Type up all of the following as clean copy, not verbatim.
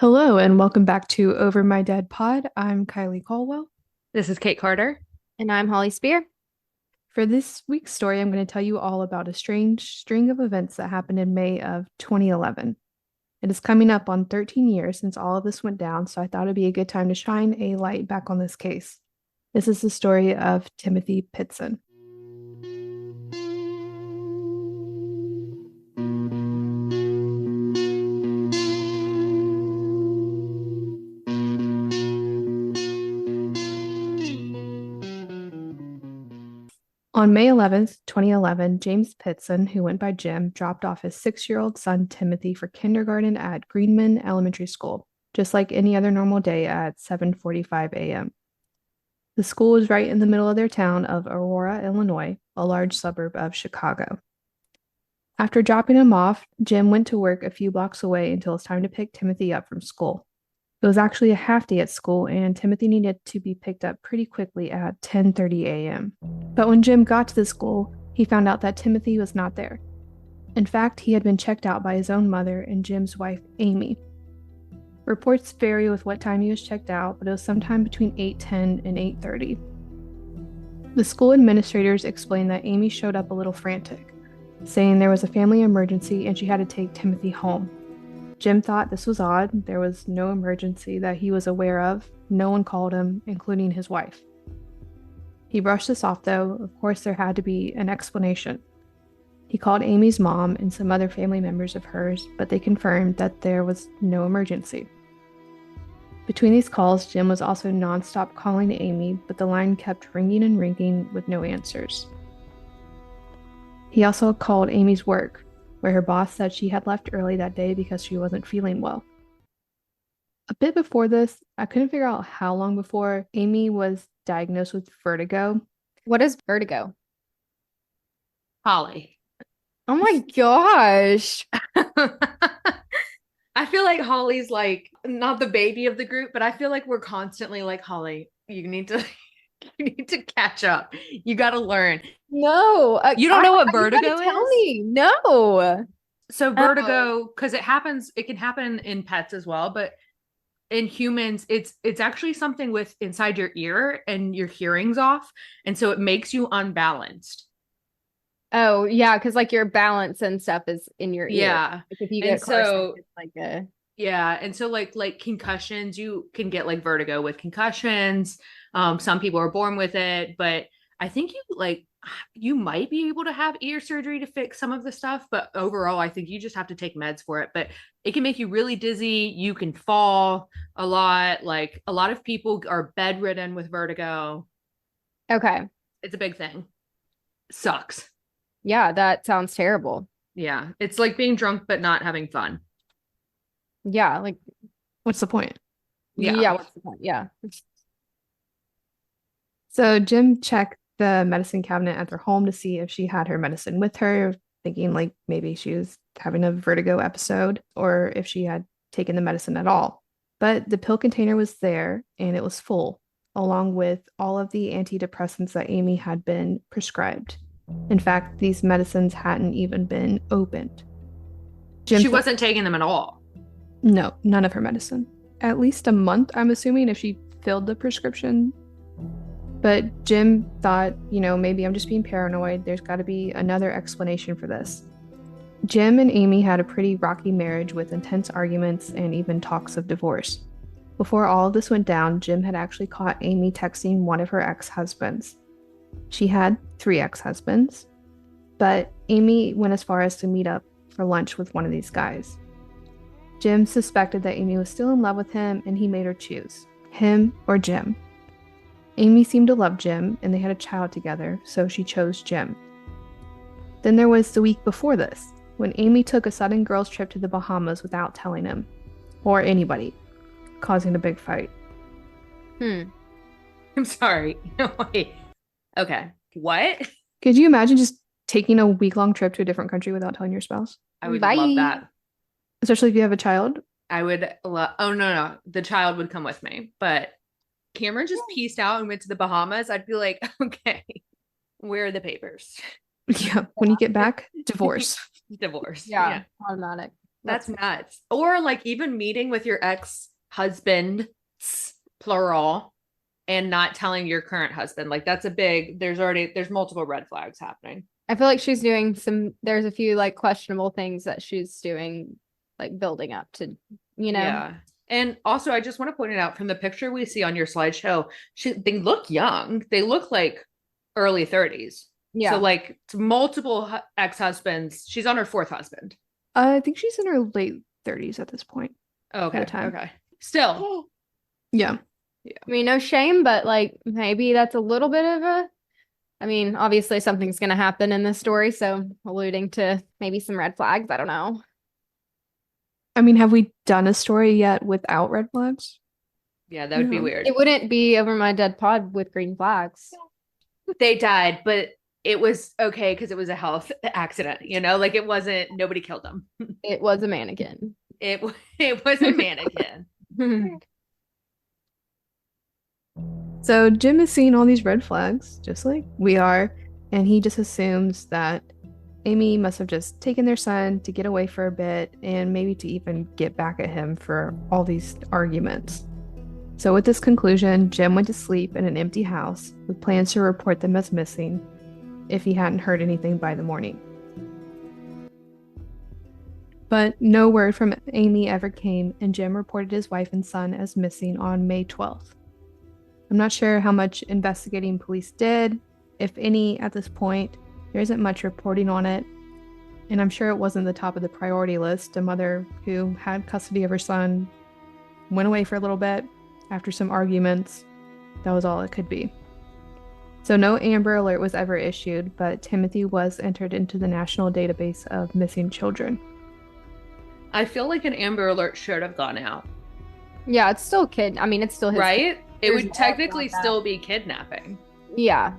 Hello and welcome back to Over My Dead Pod. I'm Kylee Colwell. This is Kate Carter. And I'm Holly Spear. For this week's story, I'm going to tell you all about a strange string of events that happened in May of 2011. It is coming up on 13 years since all of this went down, so I thought it'd be a good time to shine a light back on this case. This is the story of Timothy Pitzen. On May 11th, 2011, James Pitzen, who went by Jim, dropped off his 6-year-old son Timothy for kindergarten at Greenman Elementary School, just like any other normal day at 7:45 a.m. The school was right in the middle of their town of Aurora, Illinois, a large suburb of Chicago. After dropping him off, Jim went to work a few blocks away until it was time to pick Timothy up from school. It was actually a half day at school, and Timothy needed to be picked up pretty quickly at 10:30 a.m. But when Jim got to the school, he found out that Timothy was not there. In fact, he had been checked out by his own mother and Jim's wife, Amy. Reports vary with what time he was checked out, but it was sometime between 8:10 and 8:30. The school administrators explained that Amy showed up a little frantic, saying there was a family emergency and she had to take Timothy home. Jim thought this was odd. There was no emergency that he was aware of. No one called him, including his wife. He brushed this off, though. Of course, there had to be an explanation. He called Amy's mom and some other family members of hers, but they confirmed that there was no emergency. Between these calls, Jim was also nonstop calling Amy, but the line kept ringing and ringing with no answers. He also called Amy's work, where her boss said she had left early that day because she wasn't feeling well. A bit before this, I couldn't figure out how long before Amy was diagnosed with vertigo. What is vertigo? Holly. Oh my gosh. I feel like Holly's like not the baby of the group, but I feel like we're constantly like, Holly, you need to you need to catch up. You got to learn. No. You don't know what vertigo you tell is? me. No. So vertigo, because it can happen in pets as well, but in humans, it's actually something with inside your ear and your hearing's off, and so it makes you unbalanced. Oh, yeah, because like your balance and stuff is in your ear. Yeah. Like if you And get car sick, so it's like a yeah, and so like concussions, you can get like vertigo with concussions. Some people are born with it, but I think you might be able to have ear surgery to fix some of the stuff, but overall, I think you just have to take meds for it. But it can make you really dizzy. You can fall a lot. Like a lot of people are bedridden with vertigo. Okay. It's a big thing. Sucks. Yeah, that sounds terrible. Yeah, it's like being drunk but not having fun. Yeah, like What's the point? yeah, what's the point? Yeah. So Jim checked the medicine cabinet at their home to see if she had her medicine with her, thinking like maybe she was having a vertigo episode or if she had taken the medicine at all. But the pill container was there and it was full, along with all of the antidepressants that Amy had been prescribed. In fact, these medicines hadn't even been opened. She wasn't taking them at all. No, none of her medicine. At least a month, I'm assuming, if she filled the prescription. But Jim thought, maybe I'm just being paranoid. There's got to be another explanation for this. Jim and Amy had a pretty rocky marriage with intense arguments and even talks of divorce. Before all of this went down, Jim had actually caught Amy texting one of her ex-husbands. She had 3 ex-husbands, but Amy went as far as to meet up for lunch with one of these guys. Jim suspected that Amy was still in love with him, and he made her choose him or Jim. Amy seemed to love Jim, and they had a child together, so she chose Jim. Then there was the week before this, when Amy took a sudden girls' trip to the Bahamas without telling him, or anybody, causing a big fight. I'm sorry. Wait. Okay. What? Could you imagine just taking a week-long trip to a different country without telling your spouse? I would Bye. love that. Especially if you have a child. I would love, oh no, the child would come with me, but Cameron just pieced out and went to the Bahamas. I'd be like, okay, where are the papers? Yeah, when you get back, divorce. Divorce. Yeah, automatic. That's nuts. Or like even meeting with your ex-husband, plural, and not telling your current husband. Like that's there's multiple red flags happening. I feel like she's doing there's a few like questionable things that she's doing, like building up to, Yeah. And also I just want to point it out from the picture we see on your slideshow, they look young. They look like early 30s. Yeah. So like multiple ex-husbands. She's on her fourth husband. I think she's in her late 30s at this point. Okay. Okay. Still. Yeah. I mean, no shame, but like maybe that's a little bit of I mean, obviously something's going to happen in this story, so alluding to maybe some red flags. I don't know. I mean, have we done a story yet without red flags? Yeah, that would be weird. It wouldn't be Over My Dead Pod with green flags. They died, but it was okay because it was a health accident, like it wasn't, nobody killed them. It was a mannequin. It was a mannequin. So Jim is seeing all these red flags, just like we are, and he just assumes that Amy must have just taken their son to get away for a bit and maybe to even get back at him for all these arguments. So with this conclusion, Jim went to sleep in an empty house with plans to report them as missing if he hadn't heard anything by the morning. But no word from Amy ever came, and Jim reported his wife and son as missing on May 12th. I'm not sure how much investigating police did, if any, at this point. There isn't much reporting on it, and I'm sure it wasn't the top of the priority list. A mother who had custody of her son went away for a little bit after some arguments. That was all it could be. So no Amber Alert was ever issued, but Timothy was entered into the National Database of Missing Children. I feel like an Amber Alert should have gone out. Yeah, it's still I mean, it's still his right? Kid. It would technically still be kidnapping. Yeah.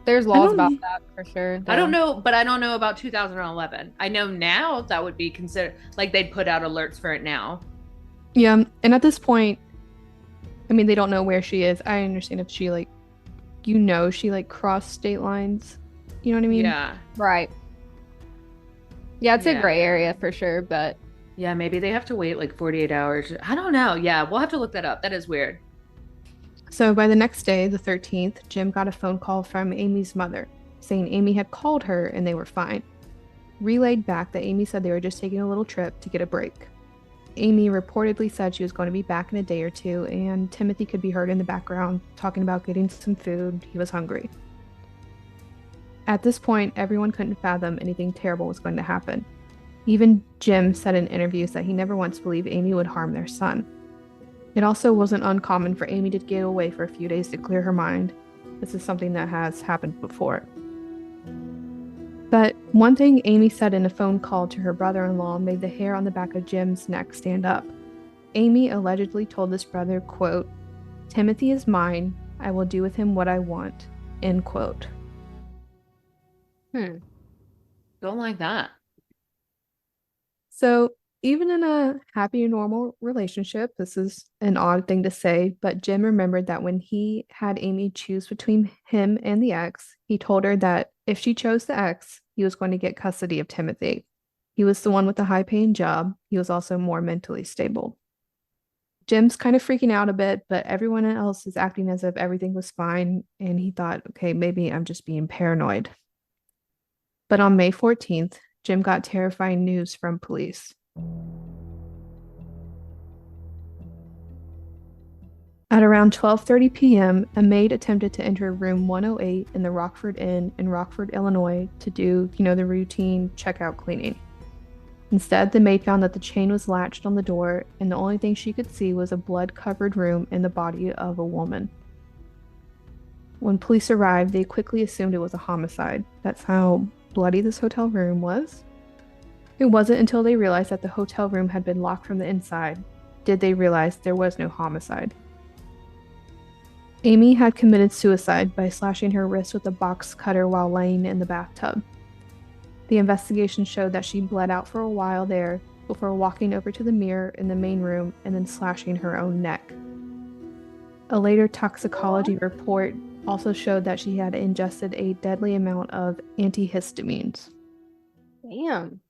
There's laws about that for sure. I don't know, but I don't know about 2011. I know now that would be considered, like they'd put out alerts for it now. Yeah, and at this point, I mean, they don't know where she is. I understand if she she crossed state lines. You know what I mean? Yeah. Right. Yeah, it's a gray area for sure, but yeah, maybe they have to wait like 48 hours. I don't know. Yeah, we'll have to look that up. That is weird. So by the next day, the 13th, Jim got a phone call from Amy's mother saying Amy had called her and they were fine. Relayed back that Amy said they were just taking a little trip to get a break. Amy reportedly said she was going to be back in a day or two, and Timothy could be heard in the background talking about getting some food. He was hungry. At this point, everyone couldn't fathom anything terrible was going to happen. Even Jim said in interviews that he never once believed Amy would harm their son. It also wasn't uncommon for Amy to get away for a few days to clear her mind. This is something that has happened before. But one thing Amy said in a phone call to her brother-in-law made the hair on the back of Jim's neck stand up. Amy allegedly told this brother, quote, "Timothy is mine. I will do with him what I want," end quote. Don't like that. So even in a happy and normal relationship, this is an odd thing to say, but Jim remembered that when he had Amy choose between him and the ex, he told her that if she chose the ex, he was going to get custody of Timothy. He was the one with the high-paying job. He was also more mentally stable. Jim's kind of freaking out a bit, but everyone else is acting as if everything was fine, and he thought, okay, maybe I'm just being paranoid. But on May 14th, Jim got terrifying news from police. At around 12:30 p.m., a maid attempted to enter room 108 in the Rockford Inn in Rockford, Illinois to do, the routine checkout cleaning. Instead, the maid found that the chain was latched on the door, and the only thing she could see was a blood-covered room and the body of a woman. When police arrived, they quickly assumed it was a homicide. That's how bloody this hotel room was. It wasn't until they realized that the hotel room had been locked from the inside did they realize there was no homicide. Amy had committed suicide by slashing her wrist with a box cutter while laying in the bathtub. The investigation showed that she bled out for a while there before walking over to the mirror in the main room and then slashing her own neck. A later toxicology report also showed that she had ingested a deadly amount of antihistamines. Damn.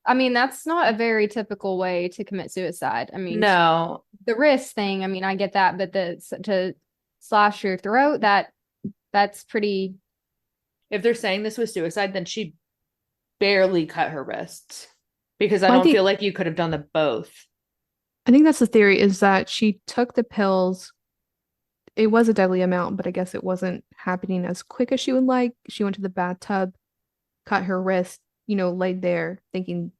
I mean, that's not a very typical way to commit suicide. I mean, No. the wrist thing, I mean, I get that, but to slash your throat, that's pretty. If they're saying this was suicide, then she barely cut her wrists because I Well, don't feel like you could have done the both. I think that's the theory is that she took the pills. It was a deadly amount, but I guess it wasn't happening as quick as she would like. She went to the bathtub, cut her wrist, laid there thinking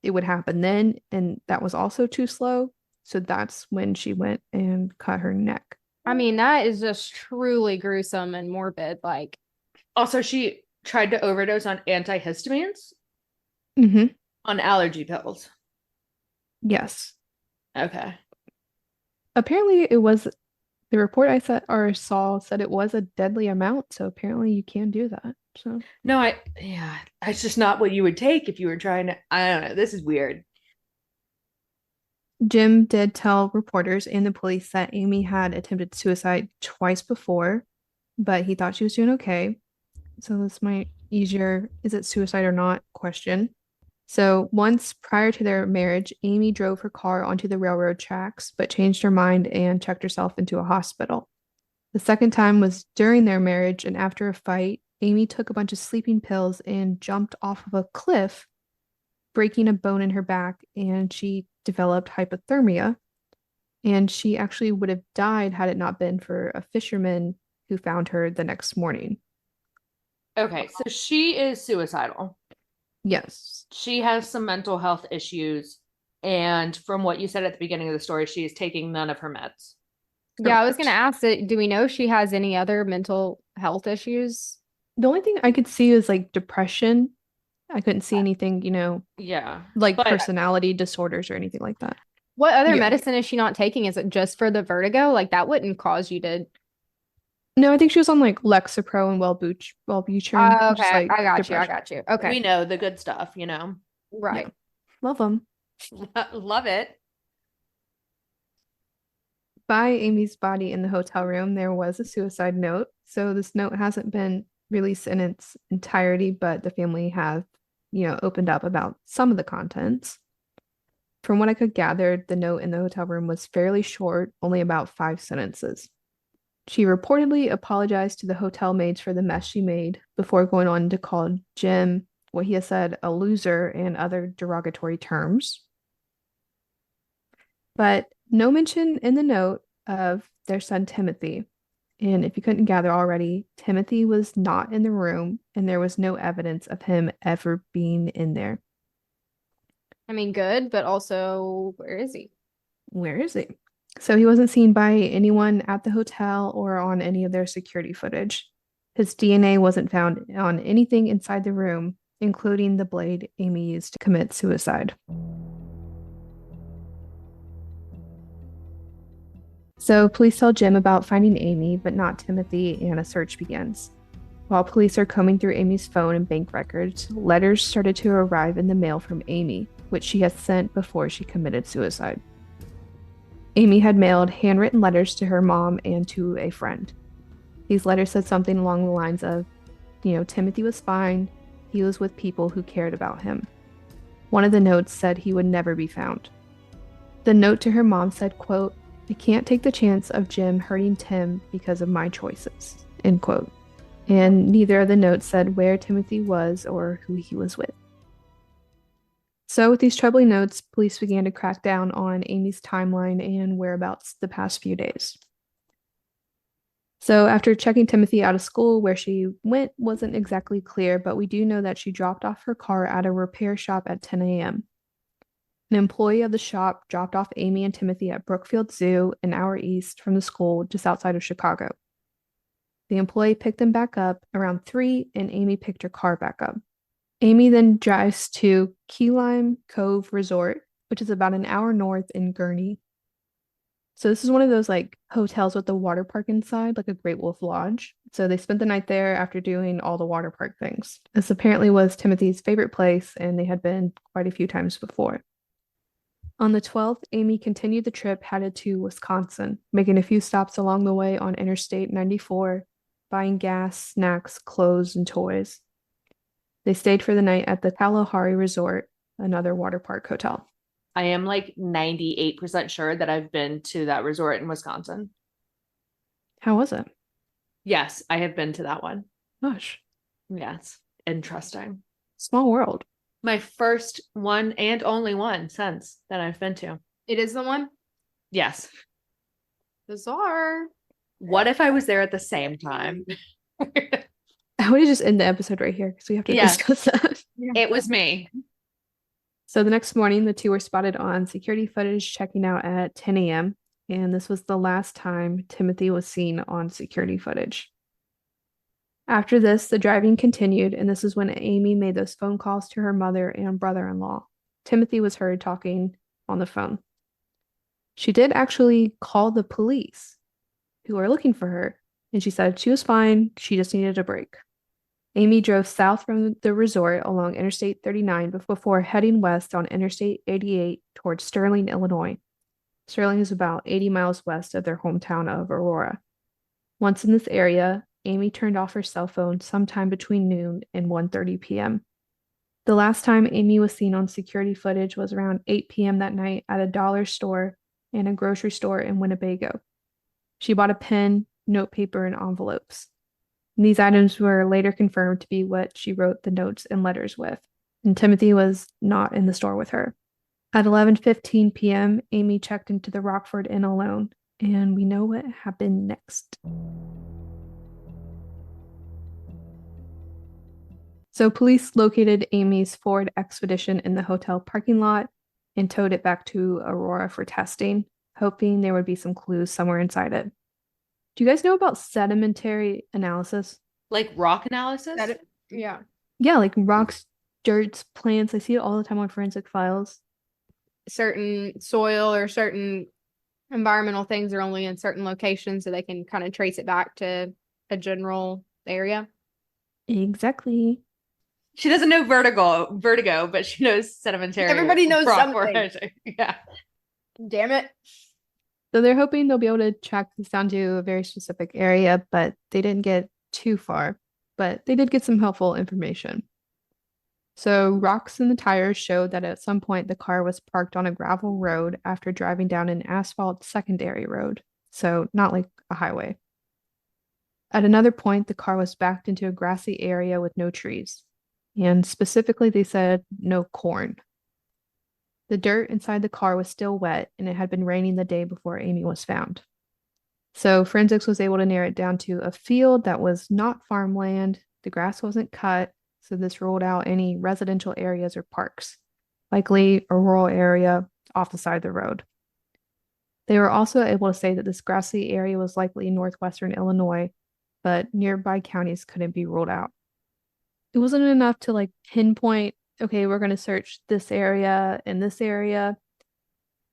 it would happen then, and that was also too slow. So that's when she went and cut her neck. I mean, that is just truly gruesome and morbid. Like, Also, she tried to overdose on antihistamines, Mm-hmm. on allergy pills. Yes. Okay. Apparently, it was the report I saw said it was a deadly amount. So apparently, you can do that. So No, yeah, it's just not what you would take if you were trying to, I don't know. This is weird. Jim did tell reporters and the police that Amy had attempted suicide twice before, but he thought she was doing okay. So this might ease your is it suicide or not question. So once prior to their marriage, Amy drove her car onto the railroad tracks, but changed her mind and checked herself into a hospital. The second time was during their marriage, and after a fight, Amy took a bunch of sleeping pills and jumped off of a cliff, breaking a bone in her back, and she developed hypothermia. And she actually would have died had it not been for a fisherman who found her the next morning. Okay, so she is suicidal. Yes. She has some mental health issues. And from what you said at the beginning of the story, she is taking none of her meds. yeah, I was gonna ask that. Do we know if she has any other mental health issues? The only thing I could see is like depression. I couldn't see anything, Yeah. like But personality disorders or anything like that. What other Yeah. medicine is she not taking? Is it just for the vertigo? Like that wouldn't cause you to. No, I think she was on like Lexapro and Wellbutrin, Oh, which is okay, like I got you. I depression. got you. Okay, we know the good stuff, right. Yeah. Love them. Love it. By Amy's body in the hotel room, there was a suicide note. So this note hasn't been released in its entirety, but the family have, opened up about some of the contents. From what I could gather, the note in the hotel room was fairly short, only about 5 sentences. She reportedly apologized to the hotel maids for the mess she made before going on to call Jim, what he has said, a loser and other derogatory terms. But no mention in the note of their son Timothy. And if you couldn't gather already, Timothy was not in the room and there was no evidence of him ever being in there. I mean, good, but also, where is he? Where is he? So he wasn't seen by anyone at the hotel or on any of their security footage. His DNA wasn't found on anything inside the room, including the blade Amy used to commit suicide. So police tell Jim about finding Amy, but not Timothy, and a search begins. While police are combing through Amy's phone and bank records, letters started to arrive in the mail from Amy, which she had sent before she committed suicide. Amy had mailed handwritten letters to her mom and to a friend. These letters said something along the lines of, Timothy was fine. He was with people who cared about him. One of the notes said he would never be found. The note to her mom said, quote, I can't take the chance of Jim hurting Tim because of my choices, end quote. And neither of the notes said where Timothy was or who he was with. So with these troubling notes, police began to crack down on Amy's timeline and whereabouts the past few days. So after checking Timothy out of school, where she went wasn't exactly clear, but we do know that she dropped off her car at a repair shop at 10 a.m. An employee of the shop dropped off Amy and Timothy at Brookfield Zoo, an hour east from the school just outside of Chicago. The employee picked them back up around 3, and Amy picked her car back up. Amy then drives to Kylee Cove Resort, which is about an hour north in Gurnee. So this is one of those like hotels with the water park inside, like a Great Wolf Lodge. So they spent the night there after doing all the water park things. This apparently was Timothy's favorite place, and they had been quite a few times before. On the 12th, Amy continued the trip headed to Wisconsin, making a few stops along the way on Interstate 94, buying gas, snacks, clothes, and toys. They stayed for the night at the Kalahari Resort, another water park hotel. I am like 98% sure that I've been to that resort in Wisconsin. How was it? Yes, I have been to that one. Gosh, Yes, interesting. small world. My first one and only one since that I've been to. It is the one? Yes. Bizarre. What if I was there at the same time? I would just end the episode right here because we have to Yeah. discuss that. It was me. So the next morning, the two were spotted on security footage checking out at 10 a.m. And this was the last time Timothy was seen on security footage. After this, the driving continued, and this is when Amy made those phone calls to her mother and brother-in-law. Timothy was heard talking on the phone. She did actually call the police, who were looking for her, and she said she was fine, she just needed a break. Amy drove south from the resort along Interstate 39 before heading west on Interstate 88 towards Sterling, Illinois. Sterling is about 80 miles west of their hometown of Aurora. Once in this area, Amy turned off her cell phone sometime between noon and 1:30 p.m. The last time Amy was seen on security footage was around 8 p.m. that night at a dollar store and a grocery store in Winnebago. She bought a pen, notepaper, and envelopes. And these items were later confirmed to be what she wrote the notes and letters with. And Timothy was not in the store with her. At 11:15 p.m., Amy checked into the Rockford Inn alone, and we know what happened next. So police located Amy's Ford Expedition in the hotel parking lot and towed it back to Aurora for testing, hoping there would be some clues somewhere inside it. Do you guys know about sedimentary analysis? Like rock analysis? Yeah. Yeah, like rocks, dirts, plants. I see it all the time on forensic files. Certain soil or certain environmental things are only in certain locations, so they can kind of trace it back to a area. Exactly. She doesn't know vertigo, but she knows sedimentary. Everybody knows rock something. formation. Yeah. Damn it. So they're hoping they'll be able to track this down to a very specific area, but they didn't get too far. But they did get some helpful information. So rocks in the tires showed that at some point the car was parked on a gravel road after driving down an asphalt secondary road. So not like a highway. At another point, the car was backed into a grassy area with no trees. And specifically, they said no corn. The dirt inside the car was still wet, and it had been raining the day before Amy was found. So forensics was able to narrow it down to a field that was not farmland. The grass wasn't cut, so this ruled out any residential areas or parks, likely a rural area off the side of the road. They were also able to say that this grassy area was likely northwestern Illinois, but nearby counties couldn't be ruled out. It wasn't enough to like pinpoint, okay, we're going to search this area and this area.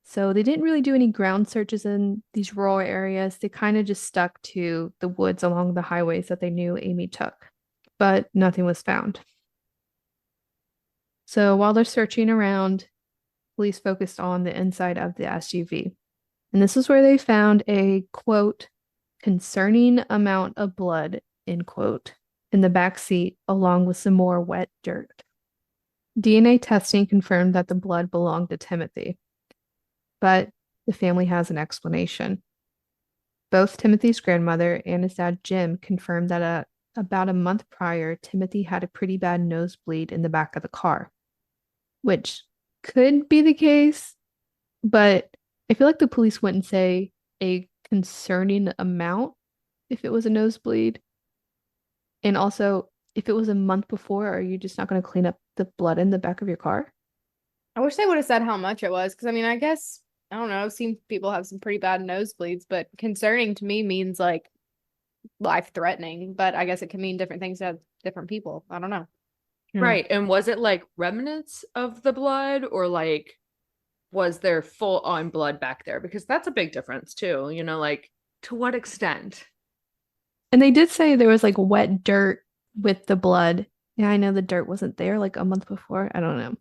So they didn't really do any ground searches in these rural areas. They kind of just stuck to the woods along the highways that they knew Amy took, but nothing was found. So while they're searching around, police focused on the inside of the SUV. And this is where they found a quote, concerning amount of blood, end quote, in the back seat, along with some more wet dirt. DNA testing confirmed that the blood belonged to Timothy, but the family has an explanation. Both Timothy's grandmother and his dad, Jim, confirmed that about a month prior, Timothy had a pretty bad nosebleed in the back of the car, which could be the case, but I feel like the police wouldn't say a concerning amount if it was a nosebleed. And also, if it was a month before, are you just not going to clean up the blood in the back of your car? I wish they would have said how much it was, because I mean, I guess, I don't know, I've seen people have some pretty bad nosebleeds, but concerning to me means like life-threatening, but I guess it can mean different things to different people. I don't know. Right. And was it like remnants of the blood, or like was there full on blood back there? Because that's a big difference too, like to what extent? And they did say there was like wet dirt with the blood. Yeah, I know the dirt wasn't there like a month before. I don't know.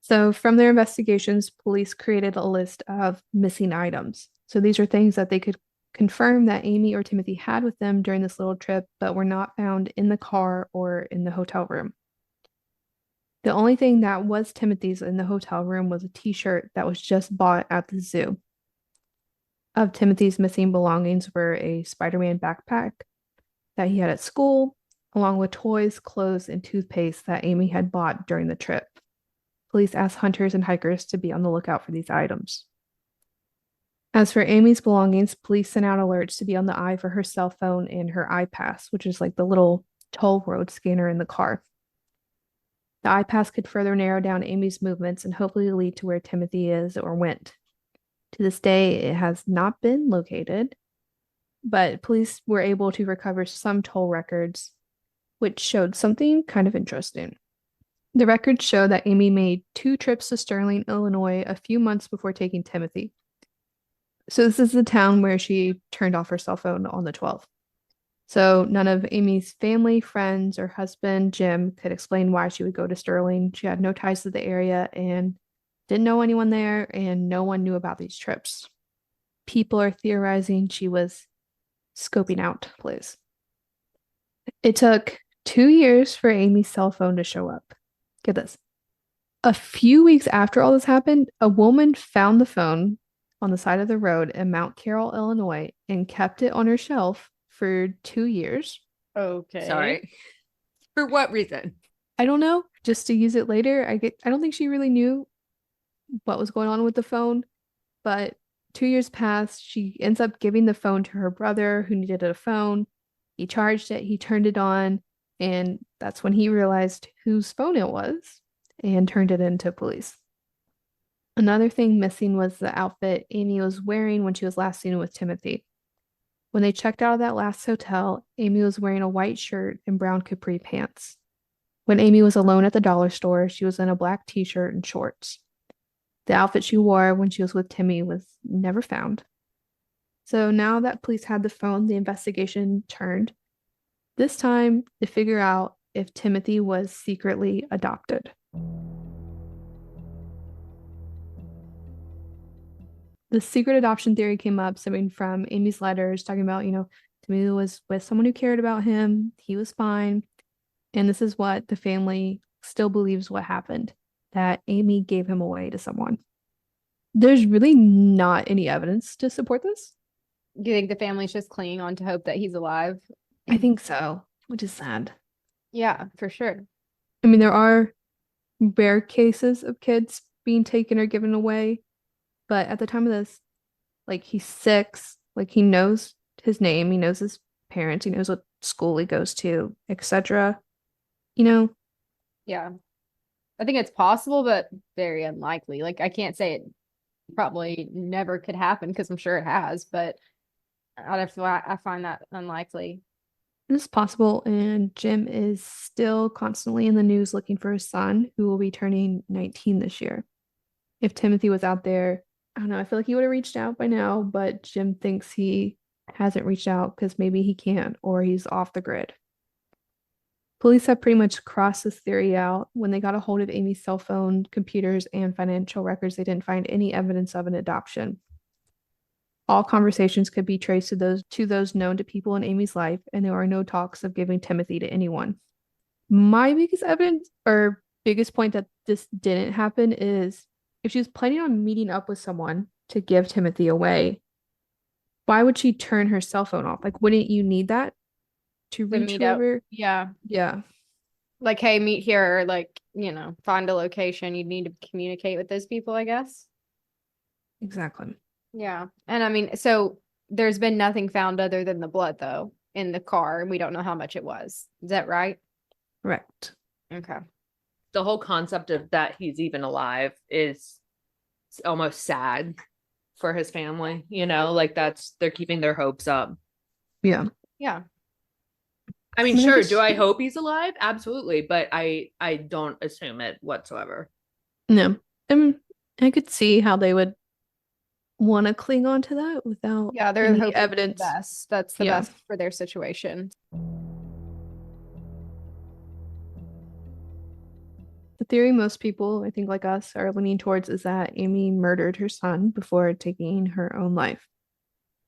So from their investigations, police created a list of missing items. So these are things that they could confirm that Amy or Timothy had with them during this little trip, but were not found in the car or in the hotel room. The only thing that was Timothy's in the hotel room was a t-shirt that was just bought at the zoo. Of Timothy's missing belongings were a Spider-Man backpack that he had at school, along with toys, clothes, and toothpaste that Amy had bought during the trip. Police asked hunters and hikers to be on the lookout for these items. As for Amy's belongings, police sent out alerts to be on the eye for her cell phone and her iPass, which is like the little toll road scanner in the car. The iPass could further narrow down Amy's movements and hopefully lead to where Timothy is or went. To this day, it has not been located, but police were able to recover some toll records, which showed something kind of interesting. The records show that Amy made 2 trips to Sterling, Illinois, a few months before taking Timothy. So this is the town where she turned off her cell phone on the 12th. So none of Amy's family, friends, or husband, Jim, could explain why she would go to Sterling. She had no ties to the area and didn't know anyone there, and no one knew about these trips. People are theorizing she was scoping out the place. It took 2 years for Amy's cell phone to show up. Get this. A few weeks after all this happened, a woman found the phone on the side of the road in Mount Carroll, Illinois, and kept it on her shelf for 2 years. Okay. Sorry. For what reason? I don't know, just to use it later. I don't think she really knew what was going on with the phone, but 2 years passed. She ends up giving the phone to her brother who needed a phone. He charged it, he turned it on, and that's when he realized whose phone it was and turned it into police. Another thing missing was the outfit Amy was wearing when she was last seen with Timothy. When they checked out of that last hotel, Amy was wearing a white shirt and brown capri pants. When Amy was alone at the dollar store, she was in a black t-shirt and shorts. The outfit she wore when she was with Timmy was never found. So now that police had the phone, the investigation turned. This time to figure out if Timothy was secretly adopted. The secret adoption theory came up stemming from Amy's letters talking about, Timothy was with someone who cared about him. He was fine. And this is what the family still believes what happened, that Amy gave him away to someone. There's really not any evidence to support this. Do you think the family's just clinging on to hope that he's alive? I think so, which is sad. Yeah, for sure. I mean, there are rare cases of kids being taken or given away, but at the time of this, like, he's 6, like, he knows his name, he knows his parents, he knows what school he goes to, etc. Yeah. I think it's possible, but very unlikely. Like, I can't say it probably never could happen because I'm sure it has, but I find that unlikely. It's possible, and Jim is still constantly in the news looking for his son, who will be turning 19 this year. If Timothy was out there, I don't know, I feel like he would have reached out by now, but Jim thinks he hasn't reached out because maybe he can't or he's off the grid. Police have pretty much crossed this theory out. When they got a hold of Amy's cell phone, computers, and financial records, they didn't find any evidence of an adoption. All conversations could be traced to those known to people in Amy's life, and there are no talks of giving Timothy to anyone. My biggest evidence or biggest point that this didn't happen is if she was planning on meeting up with someone to give Timothy away, why would she turn her cell phone off? Like, wouldn't you need that to reach meet up. whoever? Yeah. Yeah, Like, hey, meet here, or like, find a location. You'd need to communicate with those people, I guess. exactly. Yeah. And I mean, so there's been nothing found other than the blood, though, in the car, and we don't know how much it was. Is that right? Correct. Okay. The whole concept of that he's even alive is almost sad for his family, like they're keeping their hopes up. Yeah. Yeah. I mean, I sure, guess- do I hope he's alive? Absolutely, but I don't assume it whatsoever. No. I could see how they would want to cling on to that without Yeah, they're any hoping evidence. the best. That's the Yeah. best for their situation. The theory most people, I think, like us, are leaning towards is that Amy murdered her son before taking her own life.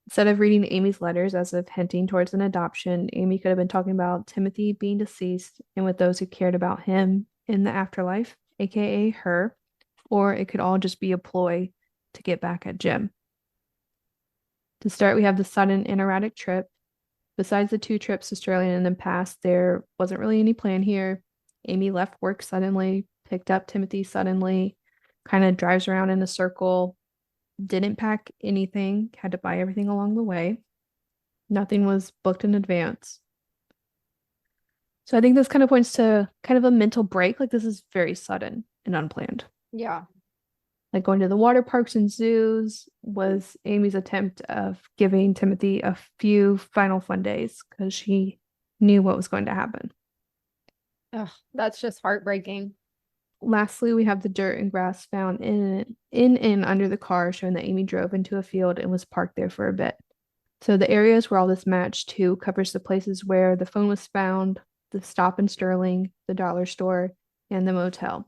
Instead of reading Amy's letters as if hinting towards an adoption, Amy could have been talking about Timothy being deceased and with those who cared about him in the afterlife, aka her, or it could all just be a ploy to get back at Jim. To start, we have the sudden and erratic trip. Besides the 2 trips to Australia in the past, there wasn't really any plan here. Amy left work suddenly, picked up Timothy suddenly, kind of drives around in a circle, didn't pack anything, had to buy everything along the way. Nothing was booked in advance. So I think this kind of points to kind of a mental break. Like this is very sudden and unplanned. Yeah. Like going to the water parks and zoos was Amy's attempt of giving Timothy a few final fun days because she knew what was going to happen. Ugh, that's just heartbreaking. Lastly, we have the dirt and grass found in and under the car, showing that Amy drove into a field and was parked there for a bit. So the areas where all this matched to covers the places where the phone was found, the stop in Sterling, the dollar store, and the motel.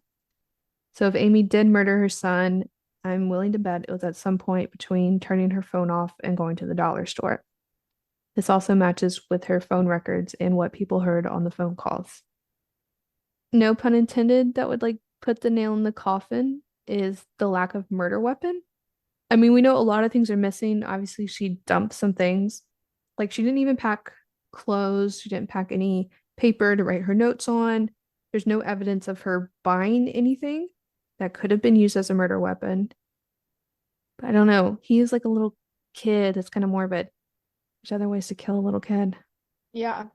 So if Amy did murder her son, I'm willing to bet it was at some point between turning her phone off and going to the dollar store. This also matches with her phone records and what people heard on the phone calls. No pun intended, that would like put the nail in the coffin is the lack of murder weapon. I mean, we know a lot of things are missing. Obviously, she dumped some things. Like she didn't even pack clothes, she didn't pack any paper to write her notes on. There's no evidence of her buying anything that could have been used as a murder weapon. But I don't know. He is like a little kid. That's kind of morbid. There's other ways to kill a little kid. Yeah.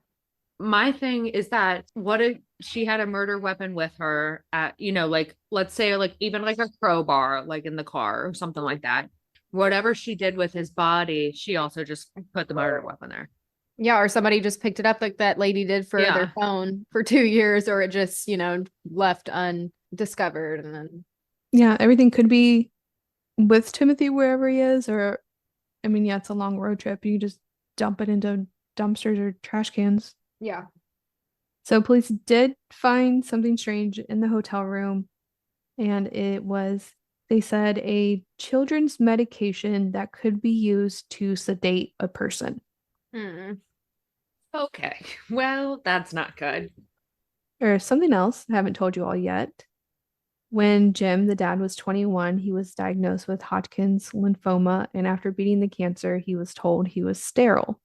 My thing is that what if she had a murder weapon with her at, like let's say like even like a crowbar, like in the car or something like that. Whatever she did with his body, she also just put the murder weapon there. Yeah, or somebody just picked it up like that lady did for Yeah. their phone for 2 years, or it just, left undiscovered and then Yeah, everything could be with Timothy wherever he is, or I mean, yeah, it's a long road trip. You just dump it into dumpsters or trash cans. yeah. So police did find something strange in the hotel room, and it was, they said, a children's medication that could be used to sedate a person. Hmm. Okay. Well, that's not good. Or something else I haven't told you all yet. When Jim, the dad, was 21, he was diagnosed with Hodgkin's lymphoma, and after beating the cancer, he was told he was sterile.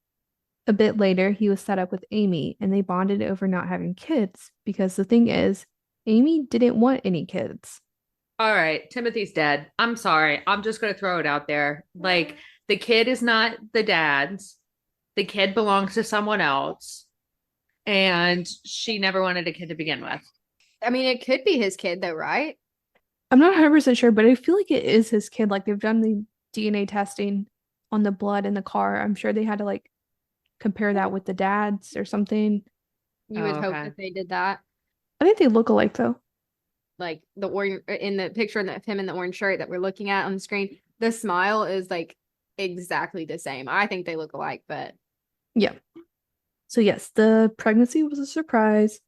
A bit later, he was set up with Amy, and they bonded over not having kids because the thing is, Amy didn't want any kids. All right, Timothy's dead. I'm sorry. I'm just going to throw it out there. Like the kid is not the dad's. The kid belongs to someone else. And she never wanted a kid to begin with. I mean, it could be his kid though, right? I'm not 100% sure, but I feel like it is his kid. Like they've done the DNA testing on the blood in the car. I'm sure they had to like compare that with the dad's or something. You Oh, would hope okay. that they did that. I think they look alike though. Like the orange in the picture of him in the orange shirt that we're looking at on the screen, the smile is like exactly the same. I think they look alike, but Yeah. So yes, the pregnancy was a surprise,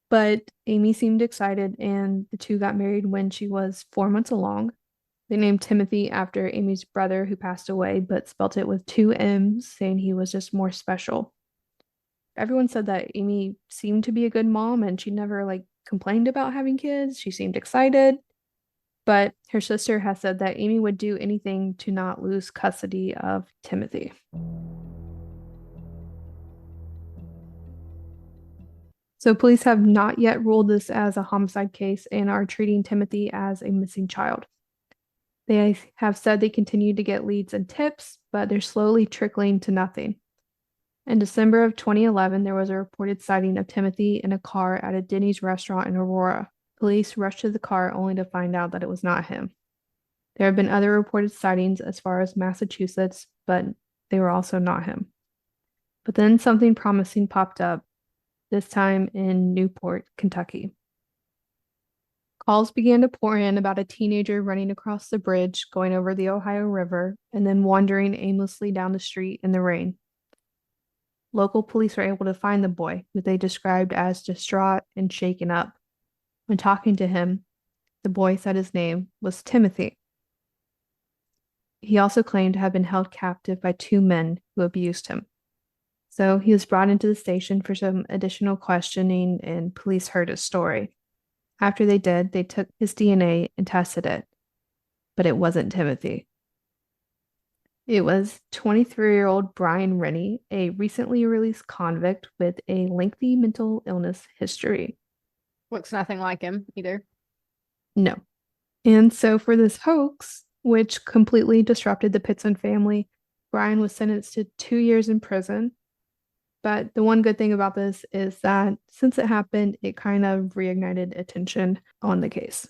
but Amy seemed excited and the two got married when she was 4 months along. They named Timothy after Amy's brother who passed away, but spelt it with 2 M's, saying he was just more special. Everyone said that Amy seemed to be a good mom and she never like complained about having kids. She seemed excited, but her sister has said that Amy would do anything to not lose custody of Timothy. So police have not yet ruled this as a homicide case and are treating Timothy as a missing child. They have said they continue to get leads and tips, but they're slowly trickling to nothing. In December of 2011, there was a reported sighting of Timothy in a car at a Denny's restaurant in Aurora. Police rushed to the car only to find out that it was not him. There have been other reported sightings as far as Massachusetts, but they were also not him. But then something promising popped up, this time in Newport, Kentucky. Calls began to pour in about a teenager running across the bridge, going over the Ohio River, and then wandering aimlessly down the street in the rain. Local police were able to find the boy, who they described as distraught and shaken up. When talking to him, the boy said his name was Timothy. He also claimed to have been held captive by 2 men who abused him. So he was brought into the station for some additional questioning, and police heard his story. After they did, they took his DNA and tested it, but it wasn't Timothy. It was 23-year-old Brian Rennie, a recently released convict with a lengthy mental illness history. Looks nothing like him either. No. And so for this hoax, which completely disrupted the Pitzen family, Brian was sentenced to 2 years in prison. But the one good thing about this is that since it happened, it kind of reignited attention on the case.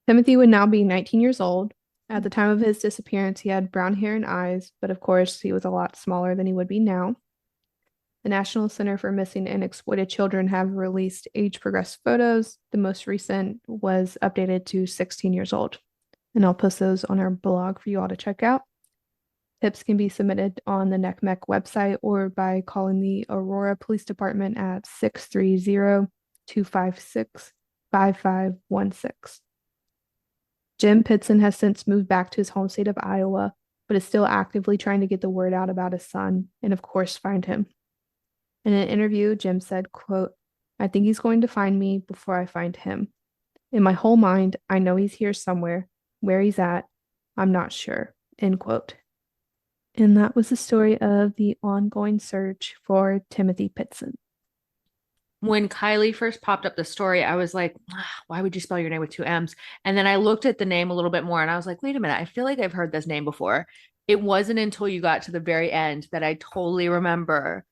Timothy would now be 19 years old. At the time of his disappearance, he had brown hair and eyes, but of course, he was a lot smaller than he would be now. The National Center for Missing and Exploited Children have released age-progressed photos. The most recent was updated to 16 years old. And I'll post those on our blog for you all to check out. Tips can be submitted on the NECMEC website or by calling the Aurora Police Department at 630-256-5516. Jim Pitzen has since moved back to his home state of Iowa, but is still actively trying to get the word out about his son and, of course, find him. In an interview, Jim said, quote, "I think he's going to find me before I find him. In my whole mind, I know he's here somewhere. Where he's at, I'm not sure," end quote. And that was the story of the ongoing search for Timothy Pitzen. When Kylee first popped up the story, I was like, why would you spell your name with 2 M's? And then I looked at the name a little bit more and I was like, wait a minute, I feel like I've heard this name before. It wasn't until you got to the very end that I totally remember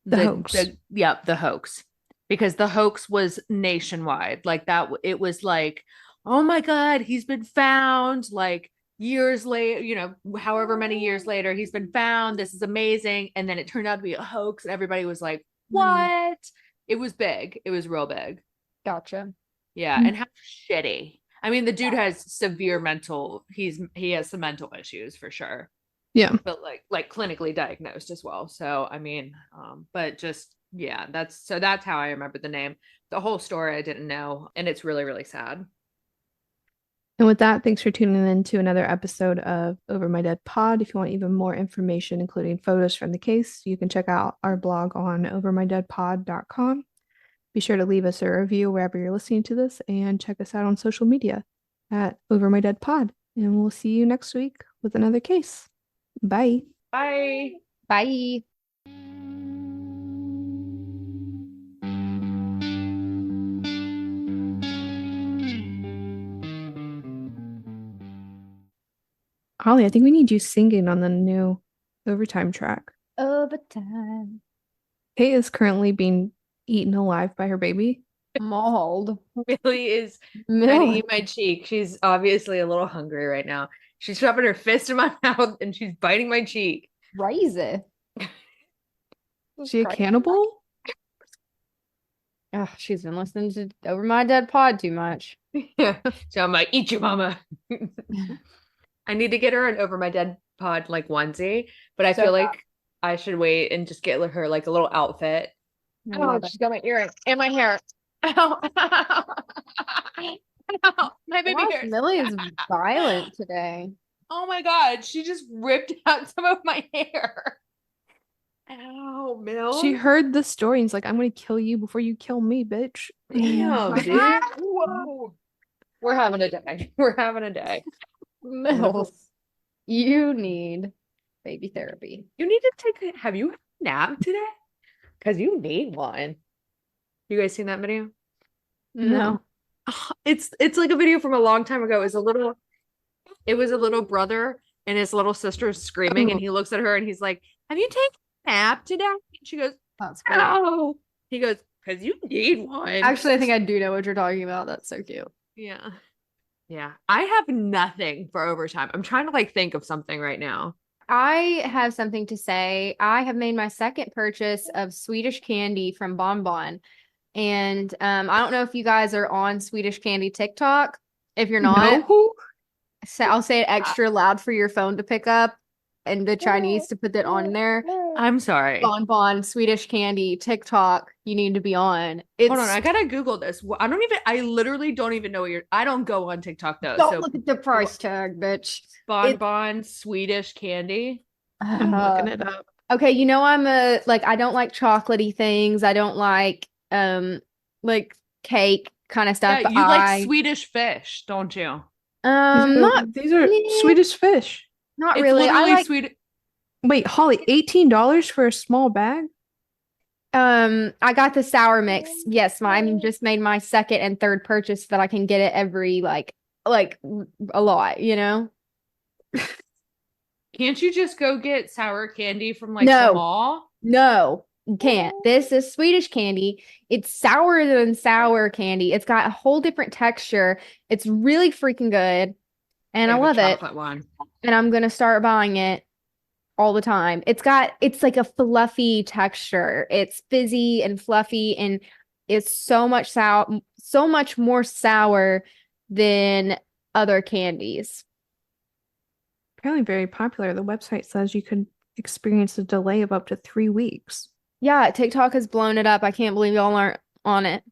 The hoax. The hoax. Because the hoax was nationwide. Like that, it was like, oh my God, he's been found. Like years later, however many years later, he's been found. This is amazing. And then it turned out to be a hoax. And everybody was like, what? It was big. It was real big. Gotcha. Yeah. And how shitty. I mean, the dude has severe he has some mental issues for sure. Yeah. But like clinically diagnosed as well. So, I mean, but just, yeah, that's how I remember the name. The whole story I didn't know. And it's really, really sad. And with that, thanks for tuning in to another episode of Over My Dead Pod. If you want even more information, including photos from the case, you can check out our blog on overmydeadpod.com. Be sure to leave us a review wherever you're listening to this and check us out on social media at Over My Dead Pod. And we'll see you next week with another case. Bye. Bye. Bye. Holly, I think we need you singing on the new Overtime track. Overtime. Kate is currently being eaten alive by her baby. Mauled. Millie is trying to eat my cheek. She's obviously a little hungry right now. She's shoving her fist in my mouth and she's biting my cheek. Crazy. She a cannibal? Oh, she's been listening to Over My Dead Pod too much. Yeah. So I'm like, eat you, mama. I need to get her an Over My Dead Pod like onesie, but I feel like I should wait and just get her like a little outfit. Oh, she's got my earring and my hair. Ow. Ow. My baby hair. Millie is violent today. Oh my God, she just ripped out some of my hair. Ow, Mill. She heard the story and is like, I'm going to kill you before you kill me, bitch. Damn, dude. Whoa. We're having a day. We're having a day. Mills, you need baby therapy. You need to have you had a nap today? Because you need one. You guys seen that video? No. It's like a video from a long time ago. It was a little brother and his little sister screaming, and he looks at her and he's like, have you taken a nap today? And she goes, That's funny. no. He goes, because you need one. Actually, I think I do know what you're talking about. That's so cute. Yeah. Yeah. I have nothing for overtime. I'm trying to like think of something right now. I have something to say. I have made my second purchase of Swedish candy from Bon Bon. And I don't know if you guys are on Swedish candy TikTok. If you're not, I'll say it extra loud for your phone to pick up and the Chinese to put that on there. I'm sorry. Bon Bon, Swedish candy, TikTok, you need to be on. Hold on, I gotta Google this. I literally don't even know I don't go on TikTok though. Don't look at the price tag, bitch. Bon Bon Swedish candy. I'm looking it up. Okay, I'm I don't like chocolatey things. I don't like cake kind of stuff. Yeah, But you like Swedish fish, don't you? These are yeah, Swedish fish. not It's really. I literally like Swedish. Wait, Holly, $18 for a small bag? I got the sour mix. Yes, mine just made my second and third purchase that I can get it every like a lot, you know? Can't you just go get sour candy from like the No, mall? no, you can't. This is Swedish candy. It's sourer than sour candy. It's got a whole different texture. It's really freaking good, and They I have a love it. chocolate one. And I'm gonna start buying it all the time. It's like a fluffy texture. It's fizzy and fluffy, and it's so much more sour than other candies. Apparently very popular. The website says you could experience a delay of up to 3 weeks. Yeah, TikTok has blown it up. I can't believe y'all aren't on it.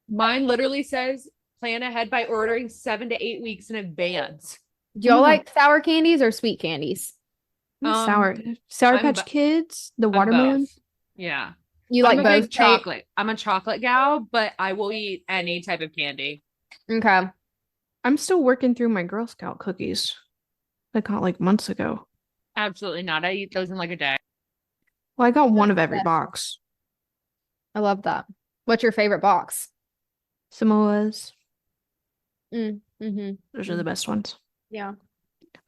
Mine literally says plan ahead by ordering 7 to 8 weeks in advance. Do y'all Oh my like sour candies or sweet candies? Sour I'm Patch Kids, the I'm watermelon. both. Yeah. You I'm like a both? big chocolate. I'm a chocolate gal, but I will eat any type of candy. Okay. I'm still working through my Girl Scout cookies I got like months ago. Absolutely not. I eat those in like a day. Well, I got one of That's every best. box. I love that. What's your favorite box? Samoas. Mm-hmm. Those are the best ones. Yeah.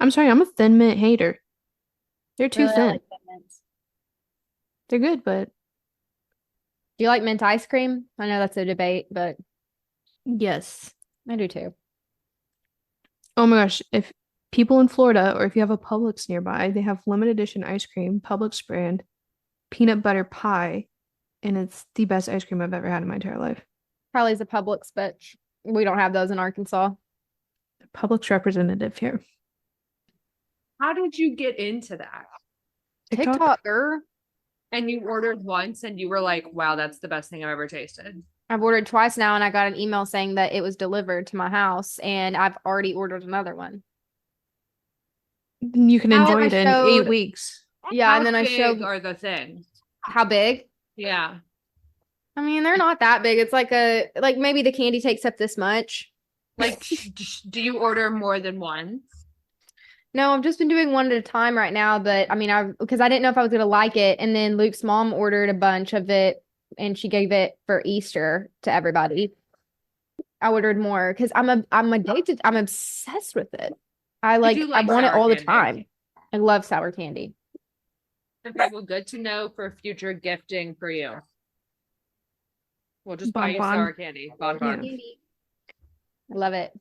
I'm sorry, I'm a Thin Mint hater. They're too Really, I thin. like Thin Mints. They're good, but Do you like mint ice cream? I know that's a debate, but yes. I do too. Oh my gosh, if people in Florida or if you have a Publix nearby, they have limited edition ice cream, Publix brand, peanut butter pie, and it's the best ice cream I've ever had in my entire life. Probably is a Publix, but we don't have those in Arkansas. Publix representative here. How did you get into that? TikTok, girl. And you ordered once and you were like, wow, that's the best thing I've ever tasted. I've ordered twice now, and I got an email saying that it was delivered to my house, and I've already ordered another one. You can How enjoy I it in showed- 8 weeks. Yeah, How and then I big showed are the things? how big. Yeah. I mean, they're not that big. It's like maybe the candy takes up this much. Like, do you order more than one? No, I've just been doing one at a time right now, but I mean, because I didn't know if I was gonna like it, and then Luke's mom ordered a bunch of it, and she gave it for Easter to everybody. I ordered more because I'm addicted. I'm obsessed with it. I do want it sour all the candy. time. I love sour candy. Okay, well, good to know for future gifting for you. We'll just buy you Bonbon. sour candy. Bonbon. Yeah. I love it.